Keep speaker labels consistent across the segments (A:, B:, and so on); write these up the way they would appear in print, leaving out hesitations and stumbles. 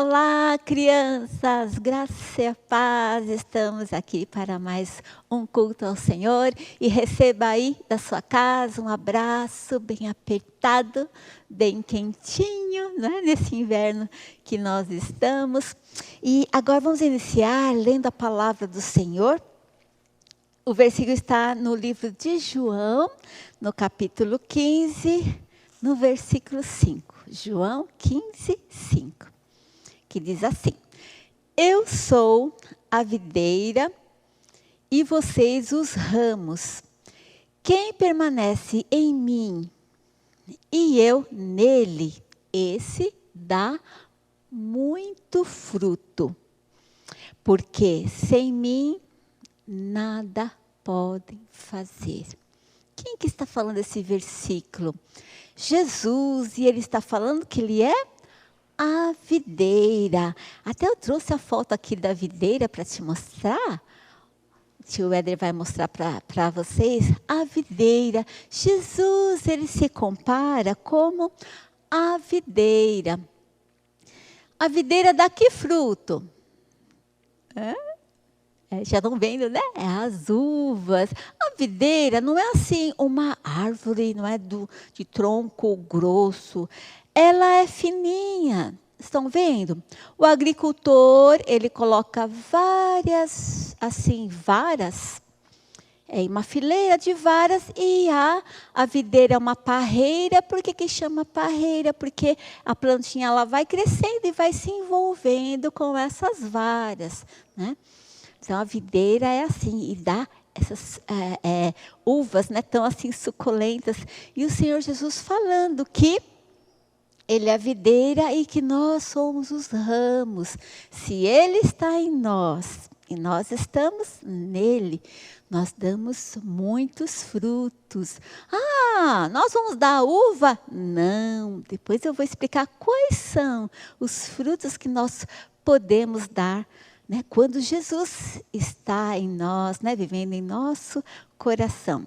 A: Olá, crianças, graça e paz, estamos aqui para mais um culto ao Senhor e receba aí da sua casa um abraço bem apertado, bem quentinho, né? Nesse inverno que nós estamos. E agora vamos iniciar lendo a palavra do Senhor. O versículo está no livro de João, no capítulo 15, no versículo 5. João 15, 5. Que diz assim: eu sou a videira e vocês os ramos. Quem permanece em mim e eu nele, esse dá muito fruto. Porque sem mim nada podem fazer. Quem que está falando esse versículo? Jesus, e ele está falando que ele é a videira. Até eu trouxe a foto aqui da videira para te mostrar. O tio Éder vai mostrar para vocês. A videira. Jesus, ele se compara como a videira. A videira dá que fruto? Já estão vendo, né? É as uvas. A videira não é assim uma árvore, não é de tronco grosso. Ela é fininha. Estão vendo? O agricultor, ele coloca várias, assim, varas, uma fileira de varas, e a videira é uma parreira. Por que chama parreira? Porque a plantinha ela vai crescendo e vai se envolvendo com essas varas, né? Então, a videira é assim, e dá essas uvas, né, tão assim suculentas. E o Senhor Jesus falando que Ele é a videira e que nós somos os ramos. Se Ele está em nós e nós estamos nele, nós damos muitos frutos. Ah, nós vamos dar uva? Não, depois eu vou explicar quais são os frutos que nós podemos dar, né, quando Jesus está em nós, né, vivendo em nosso coração.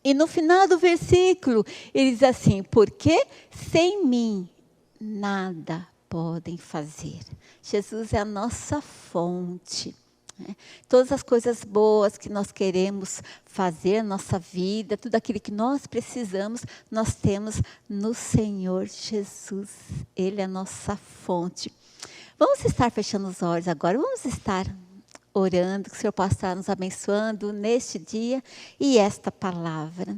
A: E no final do versículo, ele diz assim: porque sem mim nada podem fazer. Jesus é a nossa fonte. Né? Todas as coisas boas que nós queremos fazer na nossa vida, tudo aquilo que nós precisamos, nós temos no Senhor Jesus. Ele é a nossa fonte. Vamos estar fechando os olhos agora, vamos estar orando, que o Senhor possa estar nos abençoando neste dia e esta palavra.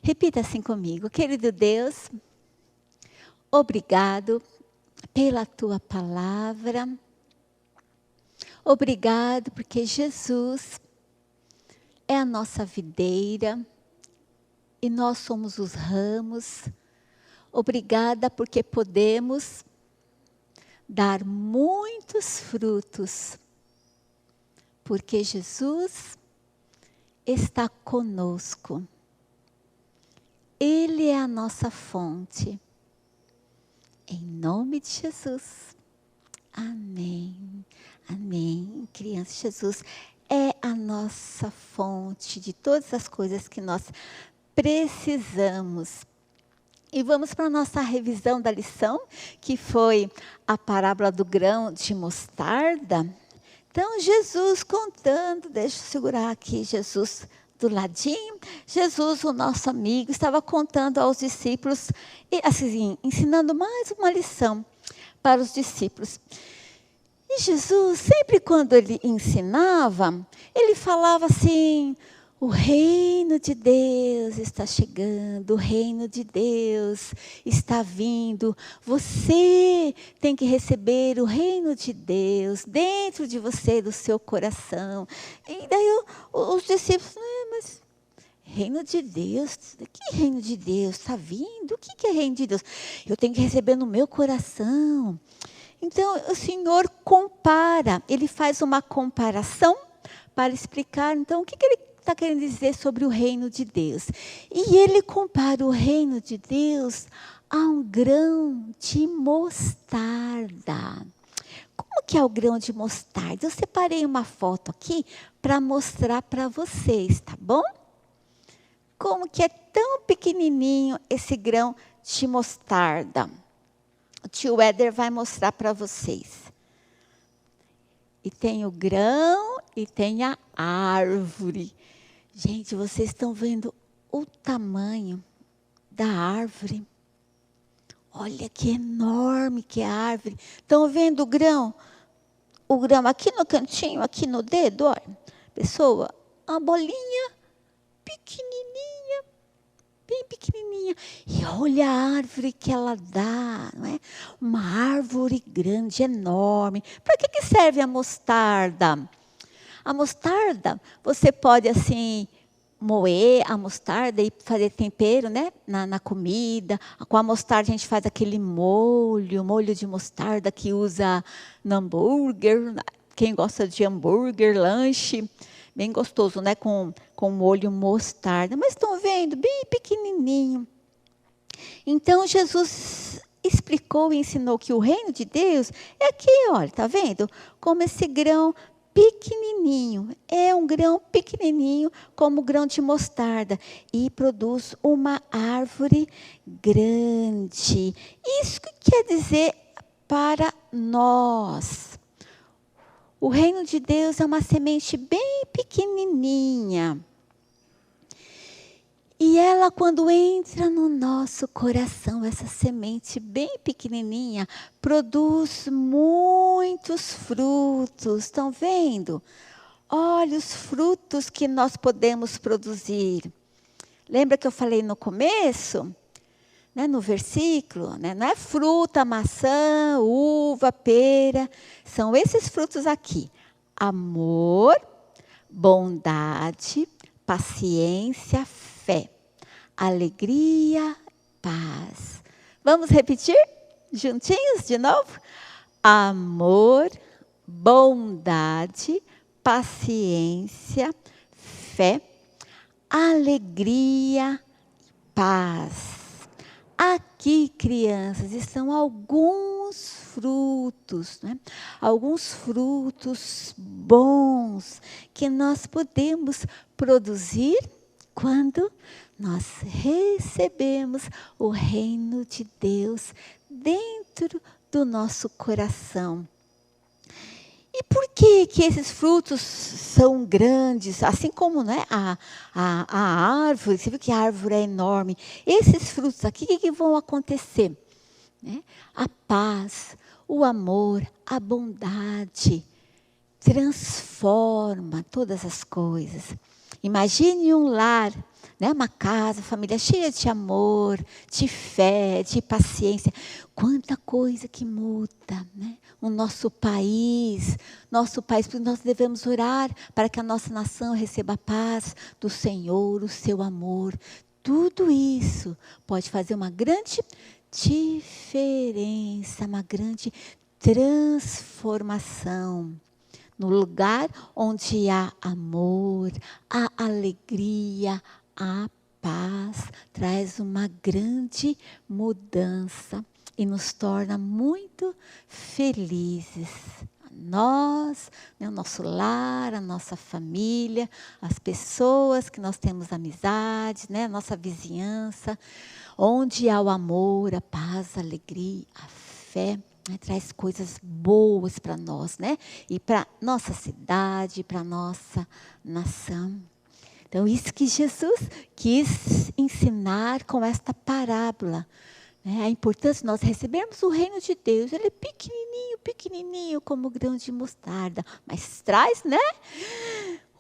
A: Repita assim comigo: querido Deus, obrigado pela tua palavra. Obrigado porque Jesus é a nossa videira e nós somos os ramos. Obrigada porque podemos dar muitos frutos, porque Jesus está conosco. Ele é a nossa fonte. Em nome de Jesus. Amém. Amém. Criança, Jesus é a nossa fonte de todas as coisas que nós precisamos. E vamos para a nossa revisão da lição, que foi a parábola do grão de mostarda. Então, Jesus contando, deixa eu segurar aqui Jesus do ladinho. Jesus, o nosso amigo, estava contando aos discípulos, e assim, ensinando mais uma lição para os discípulos. E Jesus, sempre quando ele ensinava, ele falava assim: o reino de Deus está chegando, o reino de Deus está vindo. Você tem que receber o reino de Deus dentro de você, do seu coração. E daí os discípulos, mas reino de Deus? Que reino de Deus está vindo? O que é reino de Deus? Eu tenho que receber no meu coração. Então o Senhor compara, ele faz uma comparação para explicar, então, o que ele está querendo dizer sobre o reino de Deus. E ele compara o reino de Deus a um grão de mostarda. Como que é o grão de mostarda? Eu separei uma foto aqui para mostrar para vocês, tá bom? Como que é tão pequenininho esse grão de mostarda. O tio Éder vai mostrar para vocês. E tem o grão e tem a árvore. Gente, vocês estão vendo o tamanho da árvore? Olha que enorme que é a árvore. Estão vendo o grão? O grão aqui no cantinho, aqui no dedo, olha. Pessoa, uma bolinha pequenininha, bem pequenininha. E olha a árvore que ela dá, não é? Uma árvore grande, enorme. Para que serve a mostarda? A mostarda, você pode assim moer a mostarda e fazer tempero, né? Na comida. Com a mostarda a gente faz aquele molho de mostarda que usa no hambúrguer. Quem gosta de hambúrguer, lanche, bem gostoso, né? Com molho mostarda. Mas estão vendo? Bem pequenininho. Então, Jesus explicou e ensinou que o reino de Deus é aqui, olha, tá vendo? Como esse grão pequenininho. É um grão pequenininho, como o grão de mostarda. E produz uma árvore grande. Isso que quer dizer para nós. O reino de Deus é uma semente bem pequenininha. E ela, quando entra no nosso coração, essa semente bem pequenininha, produz muitos frutos. Estão vendo? Olha os frutos que nós podemos produzir. Lembra que eu falei no começo? Né, no versículo, né? Não é fruta, maçã, uva, pera. São esses frutos aqui. Amor, bondade, paciência, fé, alegria, paz. Vamos repetir juntinhos de novo? Amor, bondade, paciência, fé, alegria, paz. Aqui, crianças, estão alguns frutos, né? Alguns frutos bons que nós podemos produzir quando nós recebemos o reino de Deus dentro do nosso coração. E por que esses frutos são grandes? Assim como, né, a árvore, você viu que a árvore é enorme. Esses frutos aqui, o que vão acontecer? Né? A paz, o amor, a bondade, transforma todas as coisas. Imagine um lar, né, uma casa, família cheia de amor, de fé, de paciência. Quanta coisa que muda, né? O nosso país, porque nós devemos orar para que a nossa nação receba a paz do Senhor, o seu amor. Tudo isso pode fazer uma grande diferença, uma grande transformação. No lugar onde há amor, há alegria, há paz, traz uma grande mudança e nos torna muito felizes. Nós, né, o nosso lar, a nossa família, as pessoas que nós temos amizade, né, a nossa vizinhança, onde há o amor, a paz, a alegria, a fé, né, traz coisas boas para nós, né? E para nossa cidade, para nossa nação. Então, isso que Jesus quis ensinar com esta parábola. A importância de nós recebermos o reino de Deus. Ele é pequenininho, pequenininho, como o grão de mostarda. Mas traz, né?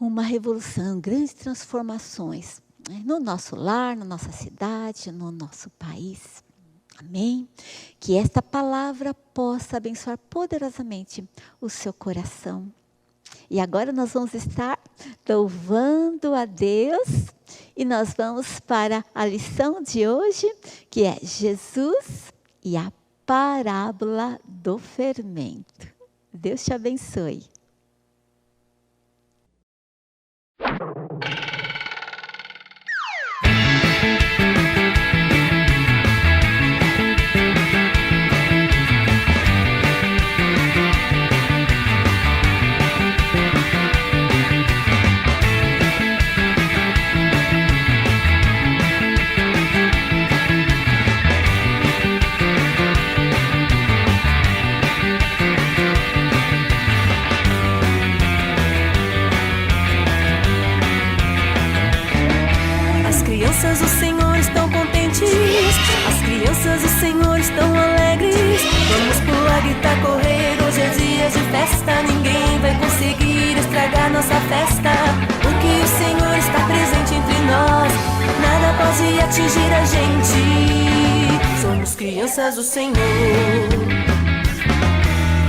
A: Uma revolução, grandes transformações. Né? No nosso lar, na nossa cidade, no nosso país. Amém? Que esta palavra possa abençoar poderosamente o seu coração. E agora nós vamos estar louvando a Deus e nós vamos para a lição de hoje, que é Jesus e a parábola do fermento. Deus te abençoe.
B: gritar, correr, hoje é dia de festa. Ninguém vai conseguir estragar nossa festa, porque o Senhor está presente entre nós. Nada pode atingir a gente. Somos crianças do Senhor.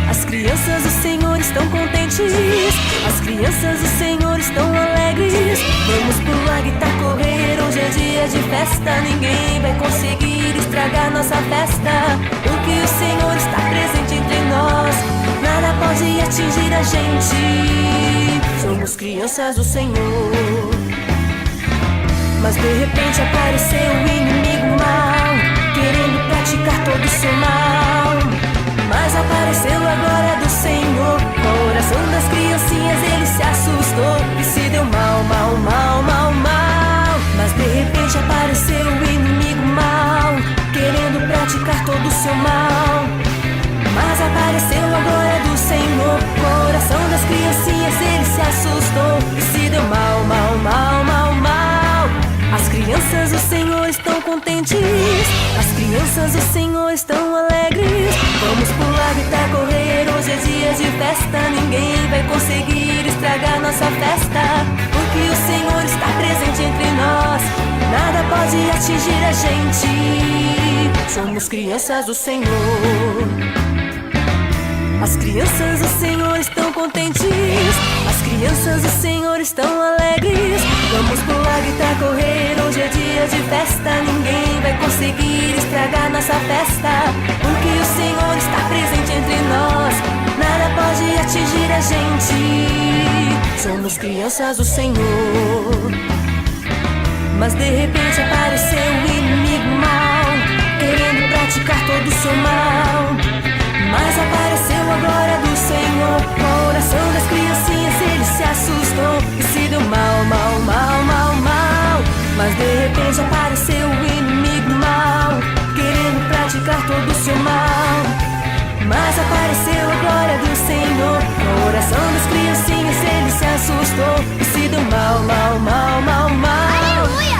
B: As crianças do Senhor estão contentes, as crianças do Senhor estão alegres. Vamos pular, gritar, correr, hoje é dia de festa. Ninguém vai conseguir estragar nossa festa, porque o Senhor está presente entre nós. Nada pode atingir a gente. Somos crianças do Senhor. Mas de repente apareceu o inimigo mal, querendo praticar todo o seu mal. Mas apareceu a glória do Senhor. Coração das criancinhas, ele se assustou e se deu mal, mal, mal, mal, mal. Mas de repente apareceu o inimigo mal, querendo praticar todo o seu mal. Mas apareceu a glória do Senhor. Coração das criancinhas, ele se assustou e se deu mal, mal, mal, mal, mal. As crianças do Senhor estão contentes, as crianças do Senhor estão alegres. Vamos pular, gritar, correr, hoje é dia de festa. Ninguém vai conseguir estragar nossa festa, porque o Senhor está presente entre nós. Nada pode atingir a gente. Somos crianças do Senhor. As crianças do Senhor estão contentes, as crianças do Senhor estão alegres. Vamos pular, gritar, correr, hoje é dia de festa. Ninguém vai conseguir estragar nossa festa, porque o Senhor está presente entre nós. Nada pode atingir a gente. Somos crianças do Senhor. Mas de repente apareceu o inimigo mal, querendo praticar todo o seu mal. Mas apareceu a glória do Senhor. Coração das criancinhas, ele se assustou e se deu mal, mal, mal, mal, mal. Mas de repente apareceu o inimigo mal, querendo praticar todo o seu mal. Mas apareceu a glória do Senhor. Coração das criancinhas, ele se assustou e se deu mal, mal, mal, mal, mal. Aleluia!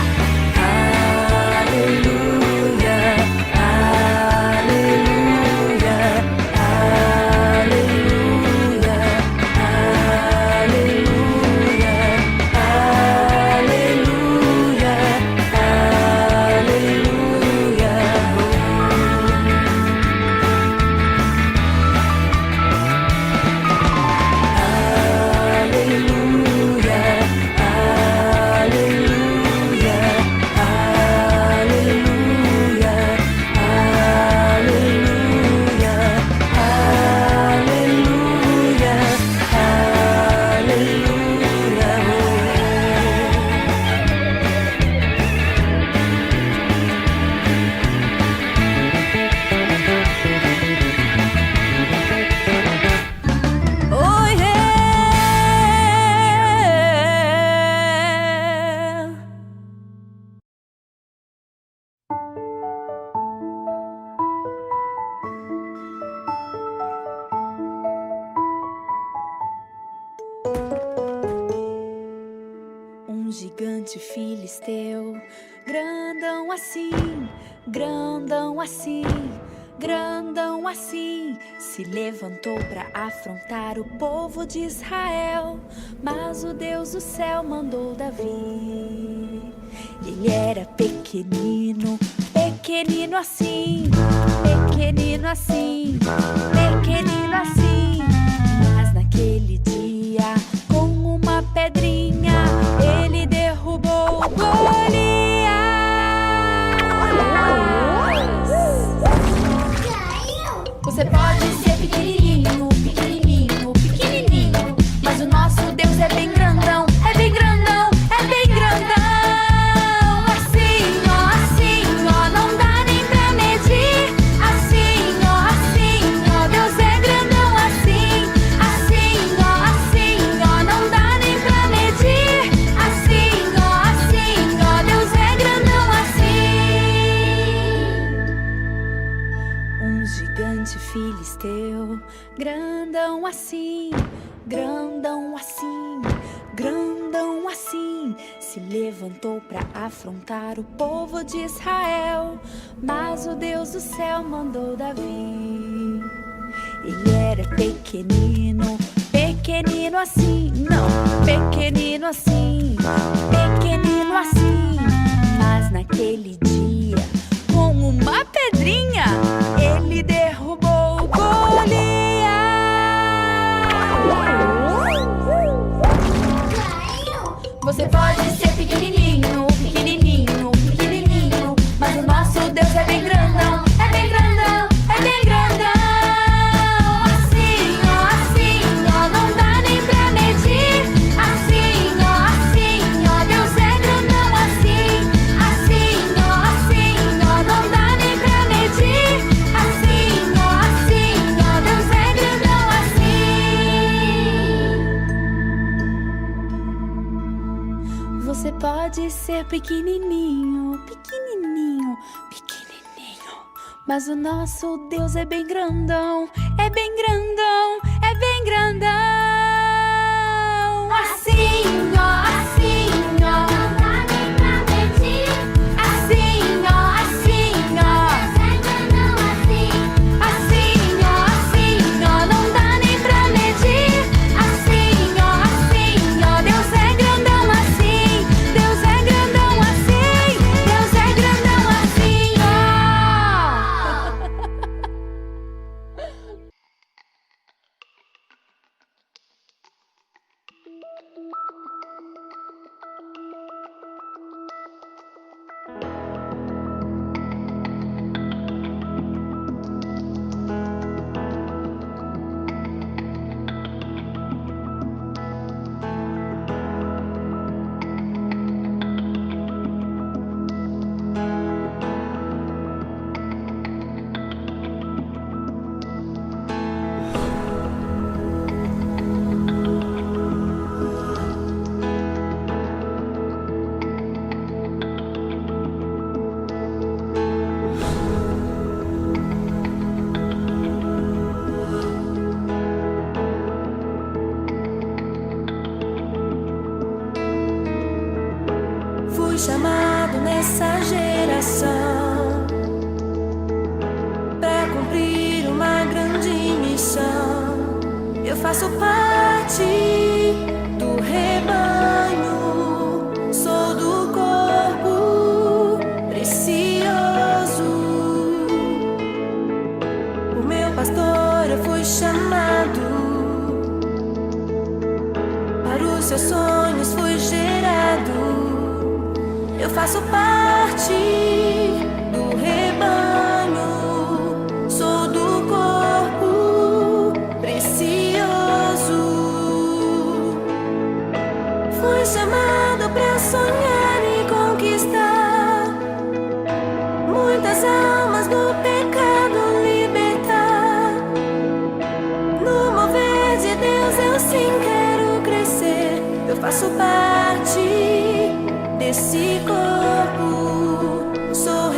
C: gigante filisteu, grandão assim, grandão assim, grandão assim, se levantou para afrontar o povo de Israel. Mas o Deus do céu mandou Davi. Ele era pequenino, pequenino assim, pequenino assim, pequenino assim. Mas naquele dia, com uma pedrinha, ele derrubou Golias. Você pode ser pequenininho, pequenininho, pequenininho, mas o nosso Deus é bem grandão, é bem grandão, é bem grandão. Assim, ó, não dá nem pra medir. Assim, ó, Deus é grandão assim. Assim, ó, não dá nem pra medir. Assim, ó, Deus é grandão assim. Um gigante filisteu, grandão assim, grandão assim, grandão assim, se levantou para afrontar o povo de Israel. Mas o Deus do céu mandou Davi. Ele era pequenino, pequenino assim, não, pequenino assim, pequenino assim. Mas naquele dia, com uma pedrinha, ele derrubou Golias. Você pode ser pequenininho, pequenininho, pequenininho, mas o nosso Deus é bem grandão, é bem grandão, é bem grandão. Assim, ó, não dá nem pra medir. Assim, ó, Deus é grandão assim. Assim, ó, não dá nem pra medir. Assim, ó, Deus é grandão assim. Você pode ser pequenininho, pequenininho, pequenininho, mas o nosso Deus é bem grandão, é bem grandão, é bem grandão. Assim, ó, não dá nem pra medir. Assim, ó, Deus é grandão assim. Assim, ó, não dá nem pra medir. Assim, ó, Deus é grandão assim. Deus é grandão assim. Deus é grandão assim, Fui chamado nessa geração pra cumprir uma grande missão. Eu faço parte do rebanho, sou do corpo precioso. O meu pastor, eu fui chamado para os seus sonhos, fui gerado. Eu faço parte do rebanho, sou do corpo precioso. Fui chamado pra sonhar e conquistar muitas almas do pecado, libertar. No mover de Deus eu sim quero crescer. Eu faço parte desse corpo, sou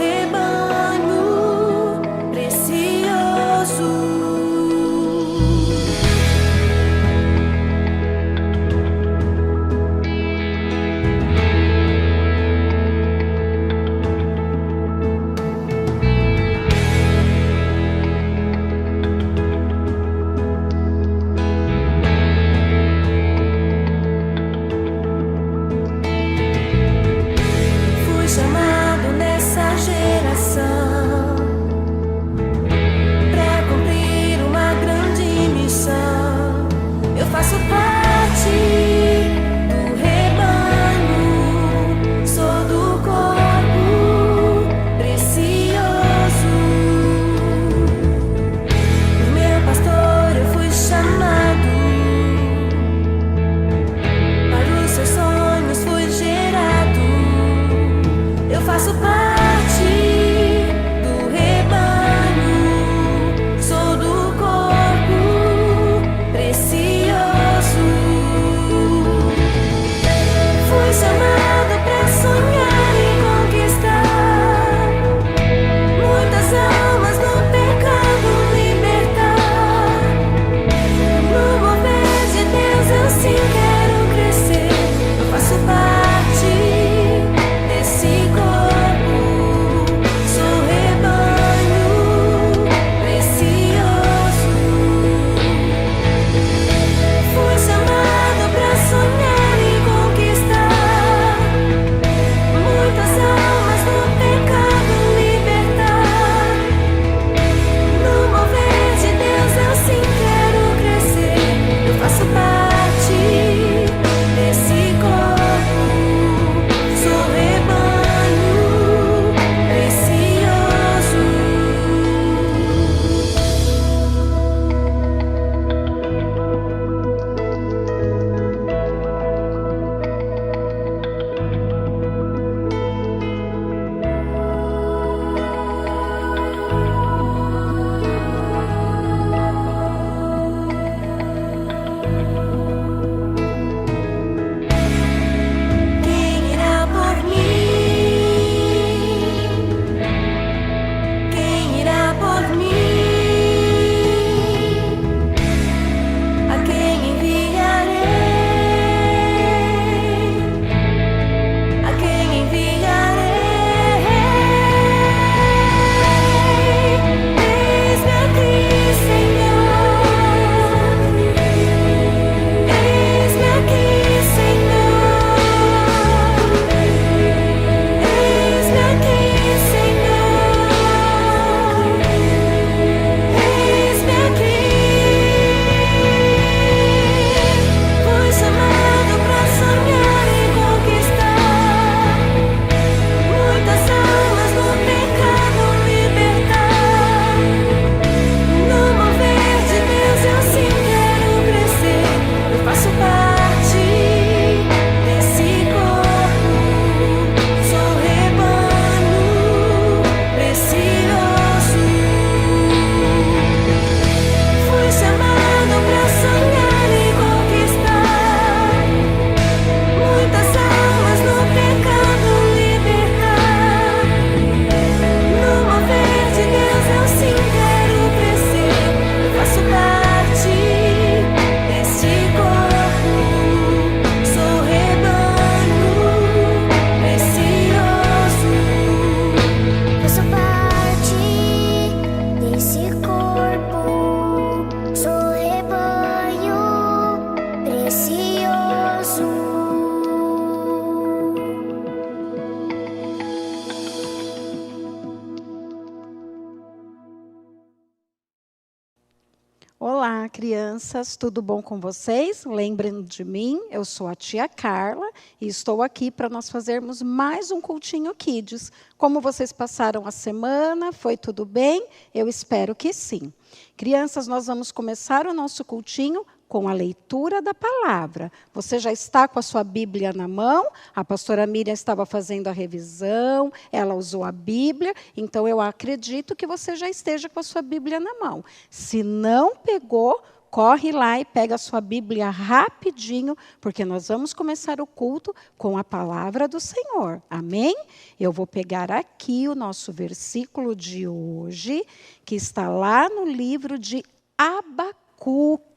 D: Olá, crianças, tudo bom com vocês? Lembrem de mim, eu sou a tia Carla e estou aqui para nós fazermos mais um Cultinho Kids. Como vocês passaram a semana? Foi tudo bem? Eu espero que sim. Crianças, nós vamos começar o nosso cultinho com a leitura da palavra. Você já está com a sua Bíblia na mão? A pastora Miriam estava fazendo a revisão, ela usou a Bíblia, então eu acredito que você já esteja com a sua Bíblia na mão. Se não pegou, corre lá e pega a sua Bíblia rapidinho, porque nós vamos começar o culto com a palavra do Senhor. Amém? Eu vou pegar aqui o nosso versículo de hoje, que está lá no livro de Abacuque.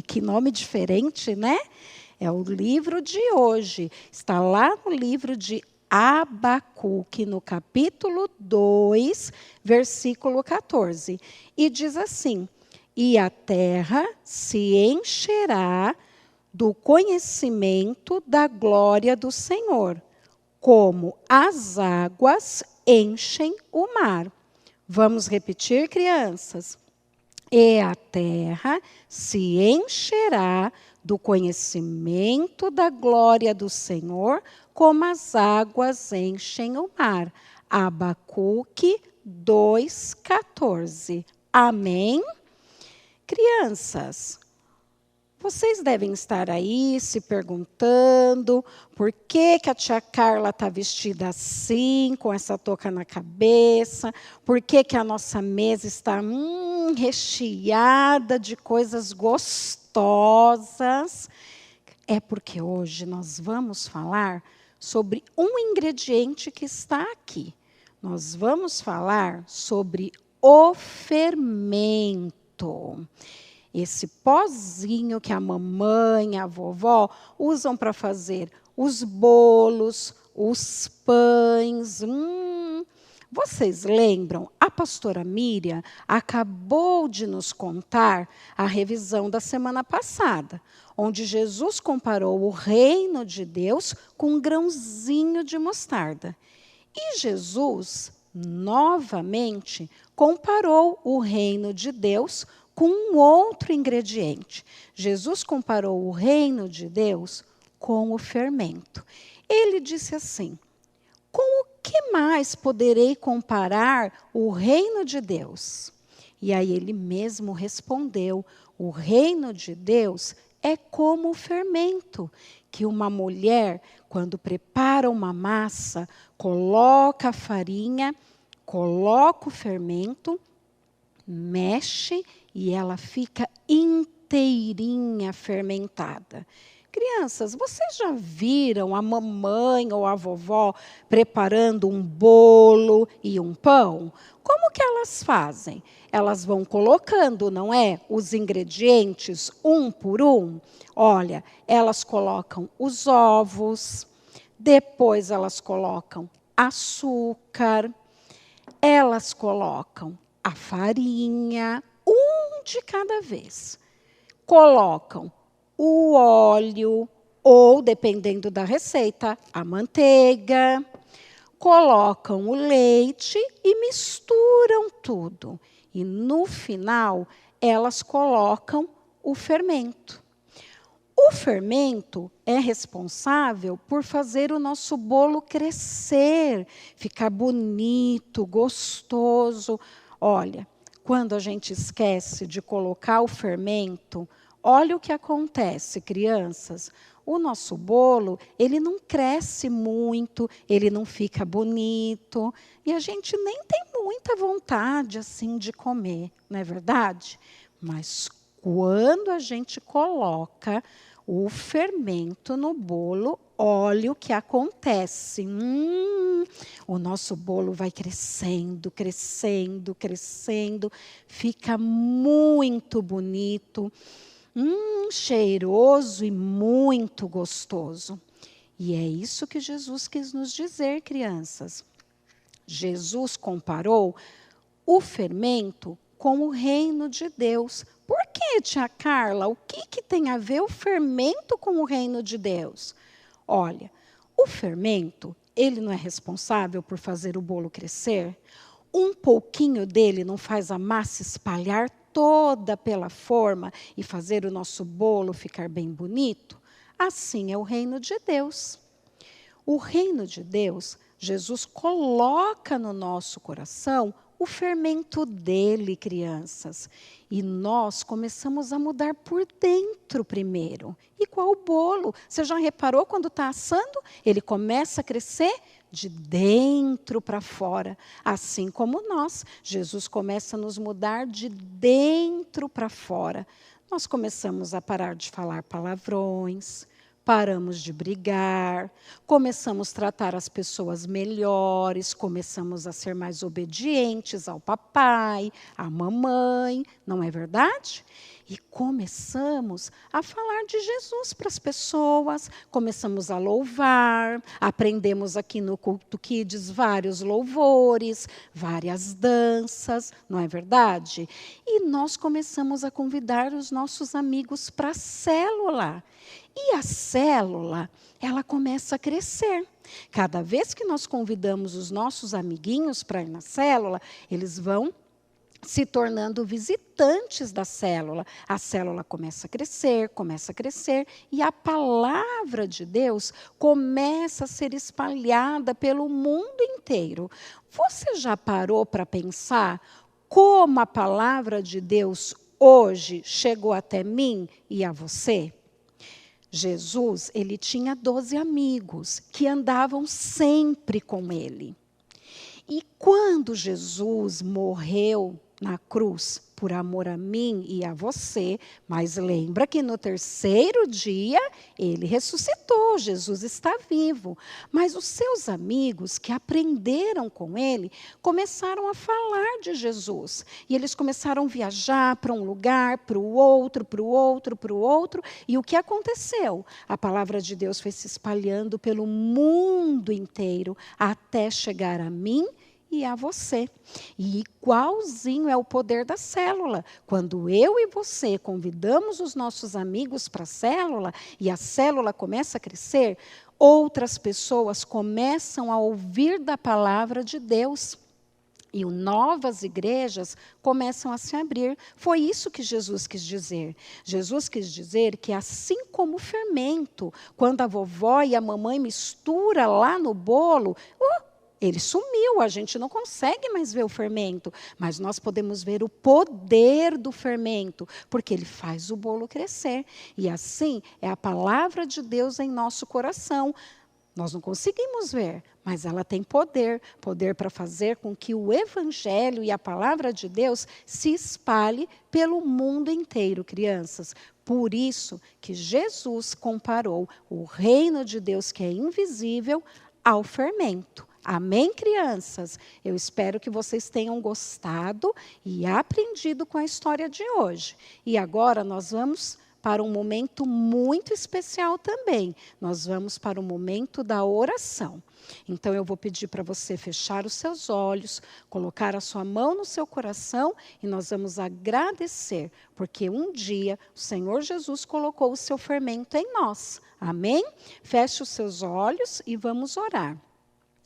D: Que nome diferente, né? É o livro de hoje. Está lá no livro de Abacuque, no capítulo 2, versículo 14. E diz assim: e a terra se encherá do conhecimento da glória do Senhor, como as águas enchem o mar. Vamos repetir, crianças? E a terra se encherá do conhecimento da glória do Senhor, como as águas enchem o mar. Abacuque 2,14. Amém? Crianças, vocês devem estar aí se perguntando por que a tia Carla está vestida assim, com essa touca na cabeça, por que a nossa mesa está recheada de coisas gostosas. É porque hoje nós vamos falar sobre um ingrediente que está aqui. Nós vamos falar sobre o fermento. Esse pozinho que a mamãe, a vovó usam para fazer os bolos, os pães. Vocês lembram? A pastora Miriam acabou de nos contar a revisão da semana passada, onde Jesus comparou o reino de Deus com um grãozinho de mostarda. E Jesus, novamente, comparou o reino de Deus com um outro ingrediente. Jesus comparou o reino de Deus com o fermento. Ele disse assim: com o que mais poderei comparar o reino de Deus? E aí ele mesmo respondeu: o reino de Deus é como o fermento, que uma mulher, quando prepara uma massa, coloca a farinha, coloca o fermento, mexe e ela fica inteirinha fermentada. Crianças, vocês já viram a mamãe ou a vovó preparando um bolo e um pão? Como que elas fazem? Elas vão colocando, não é, os ingredientes um por um. Olha, elas colocam os ovos, depois elas colocam açúcar, elas colocam a farinha, um de cada vez. Colocam o óleo, ou, dependendo da receita, a manteiga. Colocam o leite e misturam tudo. E, no final, elas colocam o fermento. O fermento é responsável por fazer o nosso bolo crescer, ficar bonito, gostoso. Olha, quando a gente esquece de colocar o fermento, olha o que acontece, crianças. O nosso bolo, ele não cresce muito, ele não fica bonito, e a gente nem tem muita vontade assim de comer, não é verdade? Mas quando a gente coloca o fermento no bolo, olha o que acontece. O nosso bolo vai crescendo, crescendo, crescendo, fica muito bonito, cheiroso e muito gostoso. E é isso que Jesus quis nos dizer, crianças. Jesus comparou o fermento com o reino de Deus. Por que, tia Carla? O que tem a ver o fermento com o reino de Deus? Olha, o fermento, ele não é responsável por fazer o bolo crescer? Um pouquinho dele não faz a massa espalhar toda pela forma e fazer o nosso bolo ficar bem bonito? Assim é o reino de Deus. O reino de Deus, Jesus coloca no nosso coração o fermento dele, crianças. E nós começamos a mudar por dentro primeiro. Igual o bolo. Você já reparou quando está assando? Ele começa a crescer de dentro para fora. Assim como nós. Jesus começa a nos mudar de dentro para fora. Nós começamos a parar de falar palavrões. Paramos de brigar, começamos a tratar as pessoas melhores, começamos a ser mais obedientes ao papai, à mamãe, não é verdade? E começamos a falar de Jesus para as pessoas, começamos a louvar, aprendemos aqui no Culto Kids vários louvores, várias danças, não é verdade? E nós começamos a convidar os nossos amigos para a célula. E a célula, ela começa a crescer. Cada vez que nós convidamos os nossos amiguinhos para ir na célula, eles vão se tornando visitantes da célula. A célula começa a crescer, e a palavra de Deus começa a ser espalhada pelo mundo inteiro. Você já parou para pensar como a palavra de Deus hoje chegou até mim e a você? Jesus, ele tinha 12 amigos que andavam sempre com ele. E quando Jesus morreu na cruz, por amor a mim e a você, mas lembra que no terceiro dia ele ressuscitou, Jesus está vivo. Mas os seus amigos que aprenderam com ele, começaram a falar de Jesus. E eles começaram a viajar para um lugar, para o outro, para o outro, para o outro. E o que aconteceu? A palavra de Deus foi se espalhando pelo mundo inteiro, até chegar a mim e a você. E igualzinho é o poder da célula. Quando eu e você convidamos os nossos amigos para a célula, e a célula começa a crescer, outras pessoas começam a ouvir da palavra de Deus. E novas igrejas começam a se abrir. Foi isso que Jesus quis dizer. Jesus quis dizer que assim como o fermento, quando a vovó e a mamãe misturam lá no bolo, ele sumiu, a gente não consegue mais ver o fermento, mas nós podemos ver o poder do fermento, porque ele faz o bolo crescer. E assim é a palavra de Deus em nosso coração. Nós não conseguimos ver, mas ela tem poder para fazer com que o evangelho e a palavra de Deus se espalhe pelo mundo inteiro, crianças. Por isso que Jesus comparou o reino de Deus, que é invisível, ao fermento. Amém, crianças? Eu espero que vocês tenham gostado e aprendido com a história de hoje. E agora nós vamos para um momento muito especial também. Nós vamos para o momento da oração. Então, eu vou pedir para você fechar os seus olhos, colocar a sua mão no seu coração e nós vamos agradecer, porque um dia o Senhor Jesus colocou o seu fermento em nós. Amém? Feche os seus olhos e vamos orar.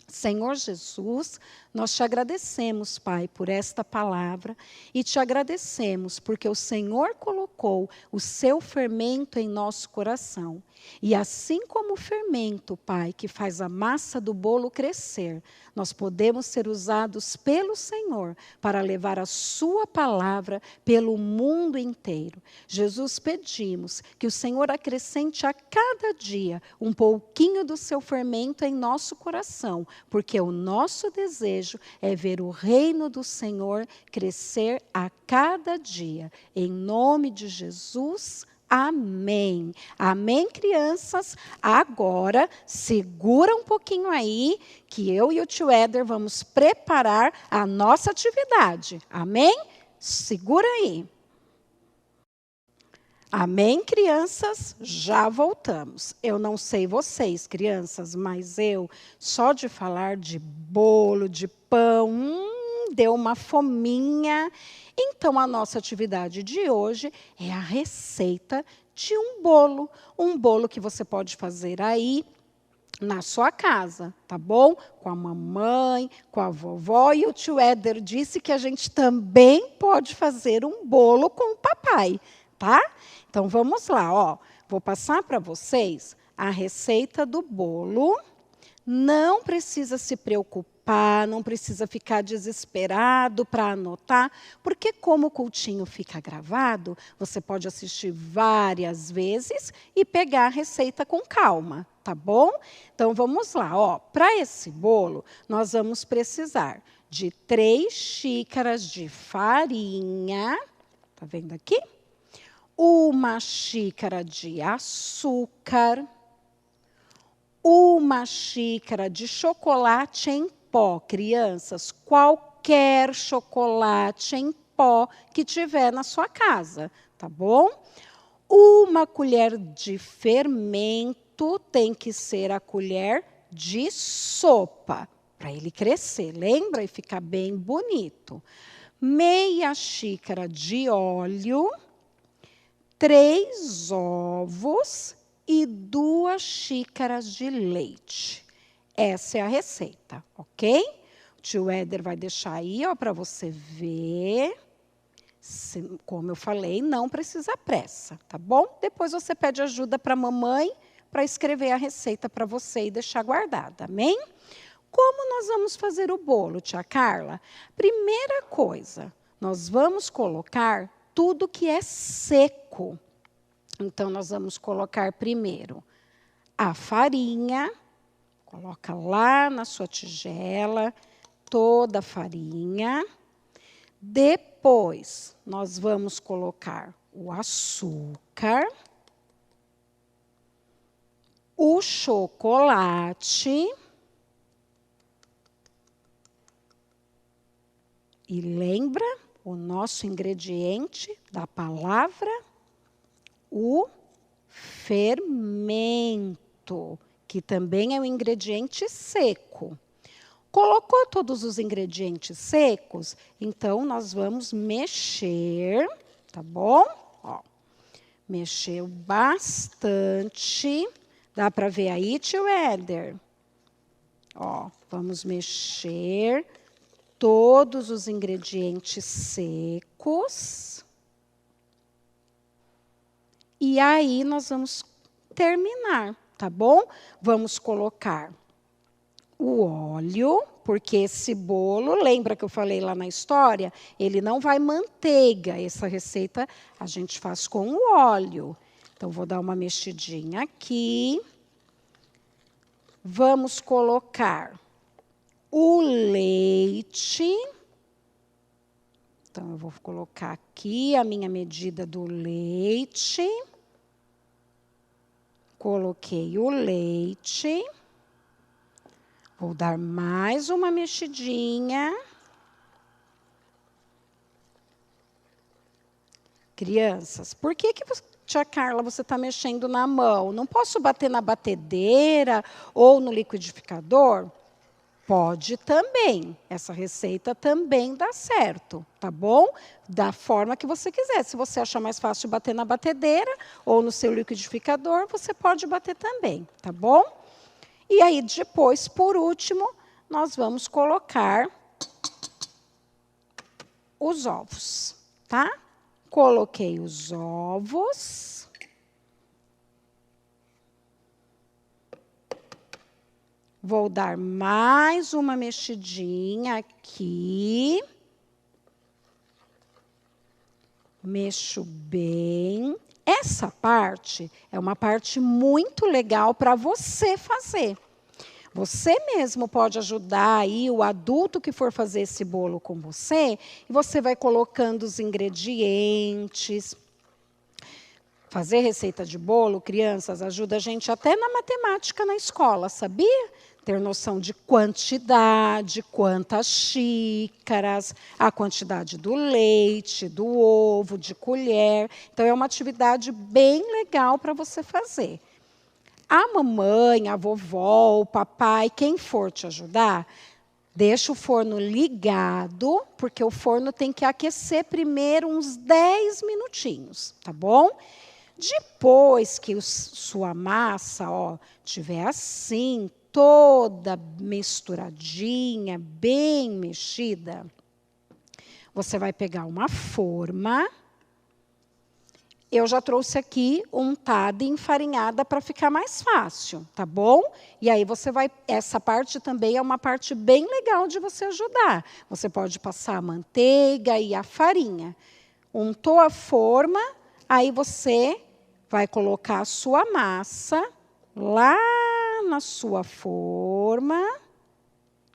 D: Senhor Jesus, nós te agradecemos, Pai, por esta palavra e te agradecemos porque o Senhor colocou o seu fermento em nosso coração. E assim como o fermento, Pai, que faz a massa do bolo crescer, nós podemos ser usados pelo Senhor para levar a sua palavra pelo mundo inteiro. Jesus, pedimos que o Senhor acrescente a cada dia um pouquinho do seu fermento em nosso coração, porque o nosso desejo é ver o reino do Senhor crescer a cada dia. Em nome de Jesus, amém. Amém, crianças? Agora, segura um pouquinho aí, que eu e o tio Éder vamos preparar a nossa atividade. Amém? Segura aí. Amém, crianças? Já voltamos. Eu não sei vocês, crianças, mas eu, só de falar de bolo, de pão, deu uma fominha. Então, a nossa atividade de hoje é a receita de um bolo. Um bolo que você pode fazer aí na sua casa, tá bom? Com a mamãe, com a vovó. E o tio Éder disse que a gente também pode fazer um bolo com o papai, tá? Então, vamos lá, ó. Vou passar para vocês a receita do bolo. Não precisa se preocupar, não precisa ficar desesperado para anotar, porque como o cultinho fica gravado, você pode assistir várias vezes e pegar a receita com calma, tá bom? Então, vamos lá, ó. Para esse bolo, nós vamos precisar de 3 xícaras de farinha, tá vendo aqui? 1 xícara de açúcar, 1 xícara de chocolate em pó, crianças, qualquer chocolate em pó que tiver na sua casa, tá bom? 1 colher de fermento, tem que ser a colher de sopa, para ele crescer, lembra? E ficar bem bonito. Meia xícara de óleo, 3 ovos e 2 xícaras de leite. Essa é a receita, ok? O tio Éder vai deixar aí, ó, para você ver. Como eu falei, não precisa pressa, tá bom? Depois você pede ajuda para a mamãe para escrever a receita para você e deixar guardada, amém? Como nós vamos fazer o bolo, tia Carla? Primeira coisa, nós vamos colocar tudo que é seco. Então, nós vamos colocar primeiro a farinha, coloca lá na sua tigela, toda a farinha. Depois, nós vamos colocar o açúcar, o chocolate. E lembra o nosso ingrediente da palavra? O fermento, que também é um ingrediente seco. Colocou todos os ingredientes secos, então nós vamos mexer, tá bom? Ó, mexeu bastante. Dá para ver aí, tio Éder? Ó, vamos mexer todos os ingredientes secos. E aí, nós vamos terminar, tá bom? Vamos colocar o óleo, porque esse bolo, lembra que eu falei lá na história? Ele não vai manteiga. Essa receita a gente faz com o óleo. Então, vou dar uma mexidinha aqui. Vamos colocar o leite. Então, eu vou colocar aqui a minha medida do leite. Coloquei o leite. Vou dar mais uma mexidinha. Crianças, por que tia Carla, você está mexendo na mão? Não posso bater na batedeira ou no liquidificador? Pode também. Essa receita também dá certo, tá bom? Da forma que você quiser. Se você achar mais fácil bater na batedeira ou no seu liquidificador, você pode bater também, tá bom? E aí, depois, por último, nós vamos colocar os ovos, tá? Coloquei os ovos. Vou dar mais uma mexidinha aqui. Mexo bem. Essa parte é uma parte muito legal para você fazer. Você mesmo pode ajudar aí o adulto que for fazer esse bolo com você, e você vai colocando os ingredientes. Fazer receita de bolo, crianças, ajuda a gente até na matemática na escola, sabia? Ter noção de quantidade, quantas xícaras, a quantidade do leite, do ovo, de colher. Então, é uma atividade bem legal para você fazer. A mamãe, a vovó, o papai, quem for te ajudar, deixa o forno ligado, porque o forno tem que aquecer primeiro uns 10 minutinhos, tá bom? Depois que sua massa, ó, tiver assim, toda misturadinha, bem mexida, você vai pegar uma forma. Eu já trouxe aqui untada e enfarinhada para ficar mais fácil, tá bom? E aí você vai, essa parte também é uma parte bem legal de você ajudar. Você pode passar a manteiga e a farinha. Untou a forma, aí você vai colocar a sua massa lá na sua forma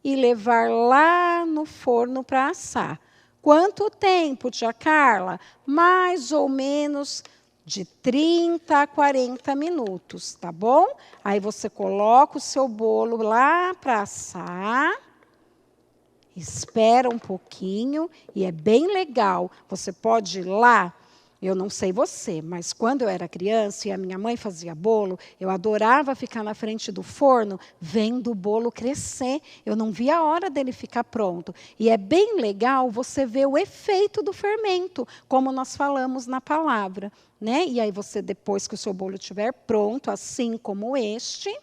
D: e levar lá no forno para assar. Quanto tempo, tia Carla? Mais ou menos de 30 a 40 minutos, tá bom? Aí você coloca o seu bolo lá para assar, espera um pouquinho e é bem legal. Você pode ir lá. Eu não sei você, mas quando eu era criança e a minha mãe fazia bolo, eu adorava ficar na frente do forno vendo o bolo crescer. Eu não via a hora dele ficar pronto. E é bem legal você ver o efeito do fermento, como nós falamos na palavra, né? E aí você, depois que o seu bolo estiver pronto, assim como este,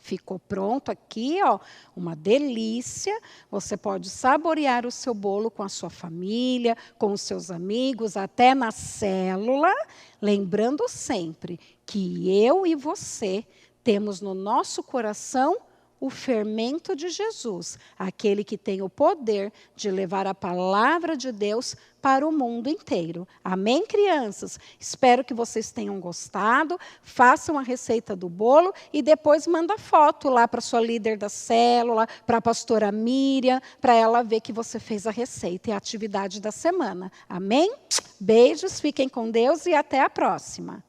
D: ficou pronto aqui, ó, uma delícia. Você pode saborear o seu bolo com a sua família, com os seus amigos, até na célula. Lembrando sempre que eu e você temos no nosso coração o fermento de Jesus, aquele que tem o poder de levar a palavra de Deus para o mundo inteiro. Amém, crianças? Espero que vocês tenham gostado. Façam a receita do bolo e depois manda foto lá para sua líder da célula, para a pastora Miriam, para ela ver que você fez a receita e a atividade da semana. Amém? Beijos, fiquem com Deus e até a próxima.